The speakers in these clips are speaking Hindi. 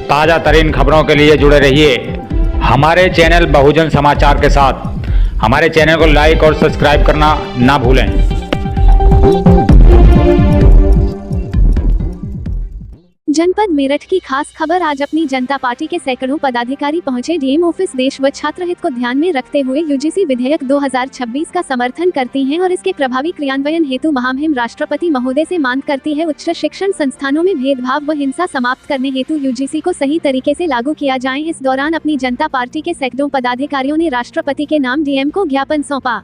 ताजा तरीन खबरों के लिए जुड़े रहिए हमारे चैनल बहुजन समाचार के साथ। हमारे चैनल को लाइक और सब्सक्राइब करना ना भूलें। जनपद मेरठ की खास खबर। आज अपनी जनता पार्टी के सैकड़ों पदाधिकारी पहुंचे डीएम ऑफिस। देश व छात्र हित को ध्यान में रखते हुए यूजीसी विधेयक 2026 का समर्थन करती हैं और इसके प्रभावी क्रियान्वयन हेतु महामहिम राष्ट्रपति महोदय से मांग करती है उच्च शिक्षण संस्थानों में भेदभाव व हिंसा समाप्त करने हेतु यूजीसी को सही तरीके से लागू किया जाए। इस दौरान अपनी जनता पार्टी के सैकड़ों पदाधिकारियों ने राष्ट्रपति के नाम डीएम को ज्ञापन सौंपा।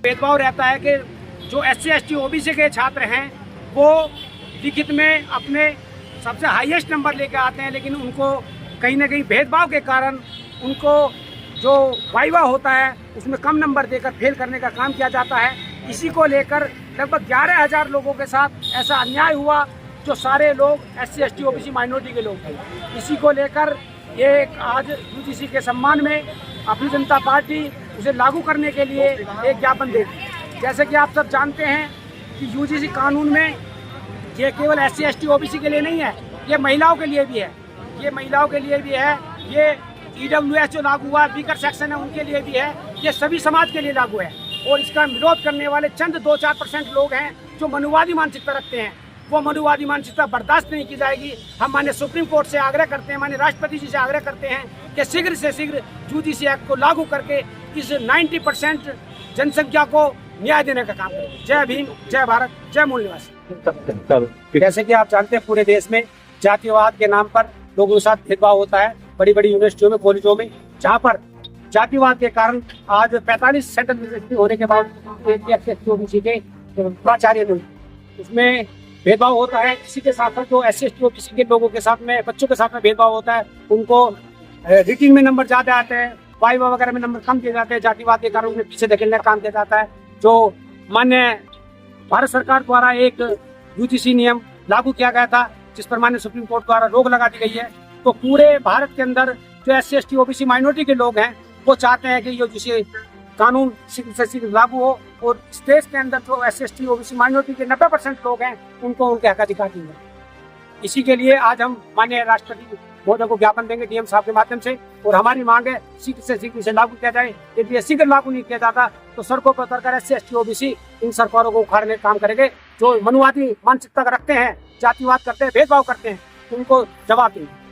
भेदभाव रहता है कि जो SC ST OBC के छात्र हैं वो लिखित में अपने सबसे हाईएस्ट नंबर लेके आते हैं, लेकिन उनको कहीं ना कहीं भेदभाव के कारण उनको जो वाइवा होता है उसमें कम नंबर देकर फेल करने का काम किया जाता है। इसी को लेकर लगभग 11,000 लोगों के साथ ऐसा अन्याय हुआ, जो सारे लोग SC ST OBC माइनॉरिटी के लोग थे। इसी को लेकर ये आज यूजीसी के सम्मान में अपनी जनता पार्टी उसे लागू करने के लिए एक ज्ञापन देगी। जैसे कि आप सब जानते हैं कि यूजीसी कानून में ये केवल SC ST OBC के लिए नहीं है, ये महिलाओं के लिए भी है। ये महिलाओं के लिए भी है, ये EWS जो लागू हुआ वीकर सेक्शन है उनके लिए भी है, ये सभी समाज के लिए लागू है। और इसका विरोध करने वाले चंद 2-4% लोग हैं जो मनुवादी मानसिकता रखते हैं। वो मनुवादी मानसिकता बर्दाश्त नहीं की जाएगी। हम माननीय सुप्रीम कोर्ट से आग्रह करते हैं, माननीय राष्ट्रपति जी से आग्रह करते हैं कि शीघ्र से शीघ्र यूजीसी एक्ट को लागू करके इस 90% जनसंख्या को न्याय देने का काम करें। जय भीम, जय भारत, जय मूल निवासी। जैसे कि आप जानते हैं पूरे देश में जातिवाद के नाम पर लोगों के साथ भेदभाव होता है। बड़ी बड़ी यूनिवर्सिटियों में, कॉलेजों में, जहाँ पर जातिवाद के कारण आज 45 सेंट्रल यूनिवर्सिटी होने के बाद SC OBC के प्राचार्य नहीं, उसमें भेदभाव होता है। इसी के साथ साथ जो SC ST OBC के लोगों के साथ में, बच्चों के साथ में भेदभाव होता है। उनको रीडिंग में नंबर ज्यादा आते हैं, वाइवा वगैरह में नंबर कम दिए जाते हैं। जातिवाद के कारण उन्हें पीछे धकेलने का काम किया जाता है। जो मान्य भारत सरकार द्वारा एक यूजीसी नियम लागू किया गया था, जिस पर माननीय सुप्रीम कोर्ट द्वारा रोक लगा दी गई है, तो पूरे भारत के अंदर जो SC ST OBC माइनॉरिटी के लोग हैं वो चाहते हैं कि यूजीसी कानून शीघ्र से शीघ्र लागू हो और इस देश के अंदर जो SC ST OBC माइनॉरिटी के 90% लोग हैं उनको उनके हक अधिकार दिए जाए। इसी के लिए आज हम माननीय राष्ट्रपति महोदय को ज्ञापन देंगे डीएम साहब के माध्यम से, और हमारी मांग है शीघ्र से शीघ्र इसे लागू किया जाए। यदि शीघ्र लागू नहीं किया जाता तो सड़कों पर उतरकर SC ST OBC इन सरकारों को उखाड़ने का काम करेंगे जो मनुवादी मानसिकता रखते हैं, जातिवाद करते हैं, भेदभाव करते हैं, उनको जवाब देंगे।